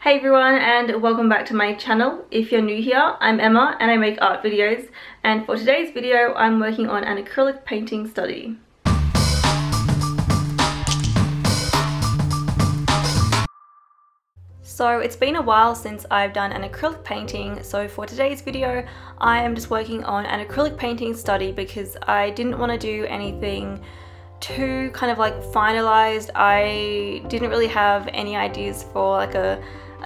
Hey everyone, and welcome back to my channel. If you're new here, I'm Emma and I make art videos, and for today's video I'm working on an acrylic painting study. So it's been a while since I've done an acrylic painting, so for today's video I am just working on an acrylic painting study because I didn't want to do anything too kind of like finalized. I didn't really have any ideas for like a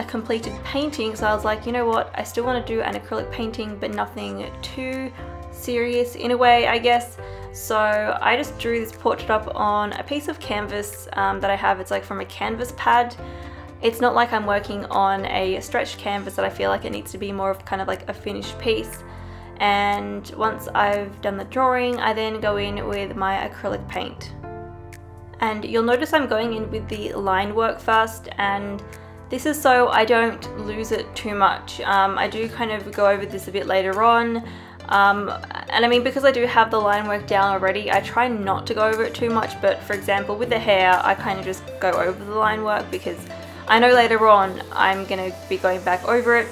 completed painting, so I was like, you know what, I still want to do an acrylic painting but nothing too serious in a way, I guess. So I just drew this portrait up on a piece of canvas that I have. It's like from a canvas pad. It's not like I'm working on a stretched canvas that I feel like it needs to be more of kind of like a finished piece. And once I've done the drawing, I then go in with my acrylic paint. And you'll notice I'm going in with the line work first, and this is so I don't lose it too much. I do kind of go over this a bit later on. And I mean, because I do have the line work down already, I try not to go over it too much, but for example with the hair, I kind of just go over the line work because I know later on I'm going to be going back over it.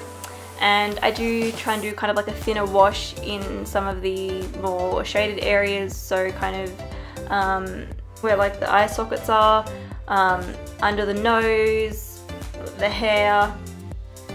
And I do try and do kind of like a thinner wash in some of the more shaded areas, so kind of where like the eye sockets are, under the nose, the hair,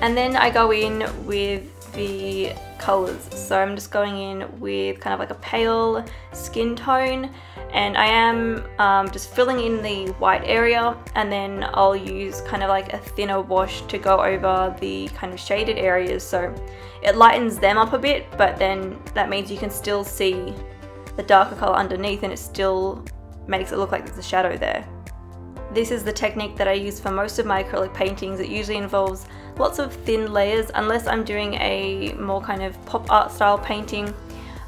and then I go in with the colors. So I'm just going in with kind of like a pale skin tone, and I am just filling in the white area, and then I'll use kind of like a thinner wash to go over the kind of shaded areas, so it lightens them up a bit, but then that means you can still see the darker color underneath and it still makes it look like there's a shadow there. This is the technique that I use for most of my acrylic paintings. It usually involves lots of thin layers, unless I'm doing a more kind of pop art style painting.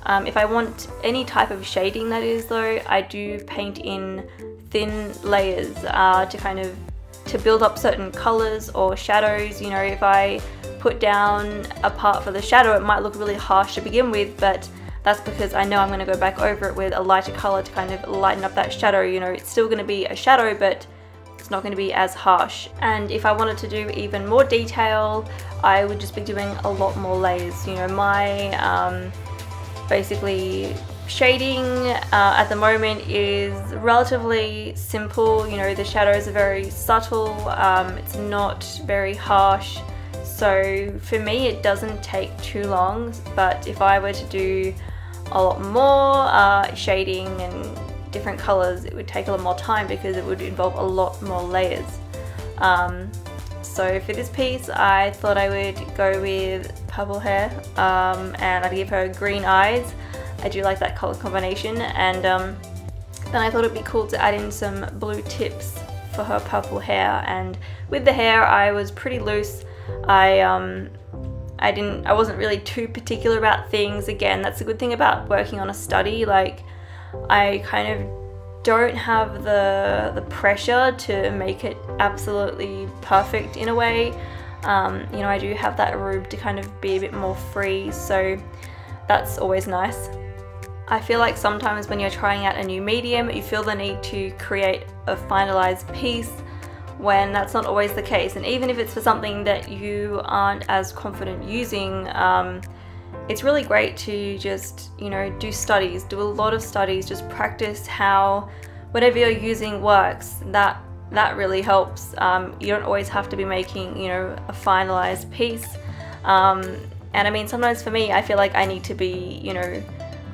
If I want any type of shading, that is though, I do paint in thin layers to build up certain colors or shadows. You know, if I put down a part for the shadow, it might look really harsh to begin with, but that's because I know I'm going to go back over it with a lighter color to kind of lighten up that shadow. You know, it's still going to be a shadow, but it's not going to be as harsh. And if I wanted to do even more detail, I would just be doing a lot more layers. You know, my basically shading at the moment is relatively simple. You know, the shadows are very subtle, it's not very harsh, so for me it doesn't take too long. But if I were to do a lot more shading and different colors, it would take a lot more time because it would involve a lot more layers. So for this piece I thought I would go with purple hair, and I'd give her green eyes. I do like that color combination, and then I thought it'd be cool to add in some blue tips for her purple hair. And with the hair I was pretty loose. I wasn't really too particular about things. Again, that's a good thing about working on a study. Like, I kind of don't have the pressure to make it absolutely perfect in a way. You know, I do have that room to kind of be a bit more free, so that's always nice. I feel like sometimes when you're trying out a new medium, you feel the need to create a finalized piece when that's not always the case. And even if it's for something that you aren't as confident using, it's really great to just, you know, do studies, do a lot of studies, just practice how whatever you're using works. That really helps. You don't always have to be making, you know, a finalized piece. And I mean, sometimes for me, I feel like I need to be, you know,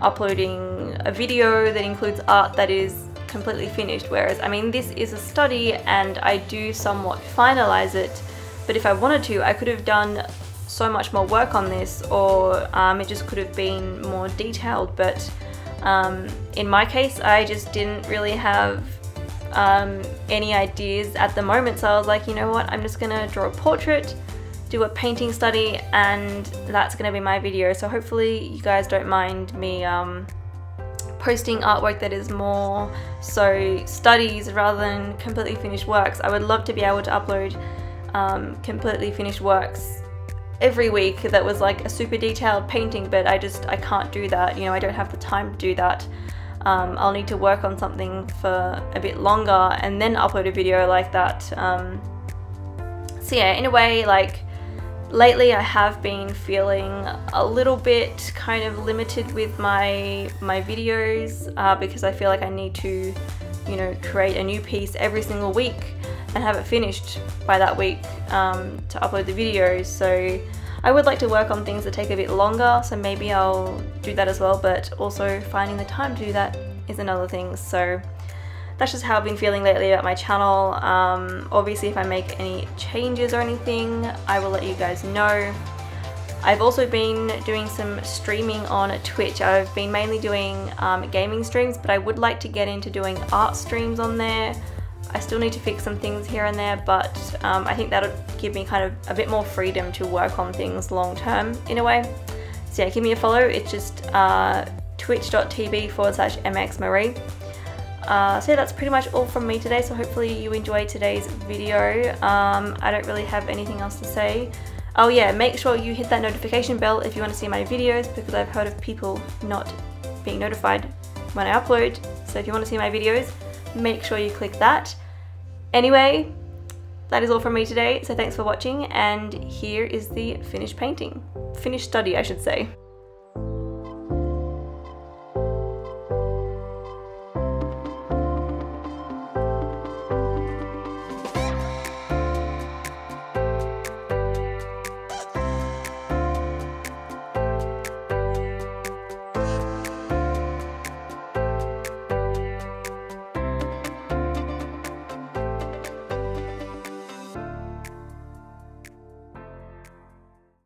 uploading a video that includes art that is completely finished, whereas I mean, this is a study and I do somewhat finalize it, but if I wanted to, I could have done so much more work on this, or it just could have been more detailed. But in my case, I just didn't really have any ideas at the moment, so I was like, you know what, I'm just gonna draw a portrait, do a painting study, and that's gonna be my video. So hopefully you guys don't mind me posting artwork that is more so studies rather than completely finished works. I would love to be able to upload completely finished works every week that was like a super detailed painting, but I can't do that. You know, I don't have the time to do that. I'll need to work on something for a bit longer and then upload a video like that. So yeah, in a way, like lately I have been feeling a little bit kind of limited with my videos because I feel like I need to, you know, create a new piece every single week and have it finished by that week to upload the videos. So I would like to work on things that take a bit longer, so maybe I'll do that as well, but also finding the time to do that is another thing. So that's just how I've been feeling lately about my channel. Obviously if I make any changes or anything, I will let you guys know. I've also been doing some streaming on Twitch. I've been mainly doing gaming streams, but I would like to get into doing art streams on there. I still need to fix some things here and there, but I think that'll give me kind of a bit more freedom to work on things long term in a way. So yeah, give me a follow. It's just twitch.tv/mxmaree. So yeah, that's pretty much all from me today, so hopefully you enjoyed today's video. I don't really have anything else to say. Oh yeah, make sure you hit that notification bell if you want to see my videos, because I've heard of people not being notified when I upload. So if you want to see my videos, make sure you click that. Anyway, that is all from me today, so thanks for watching, and here is the finished painting. Finished study, I should say.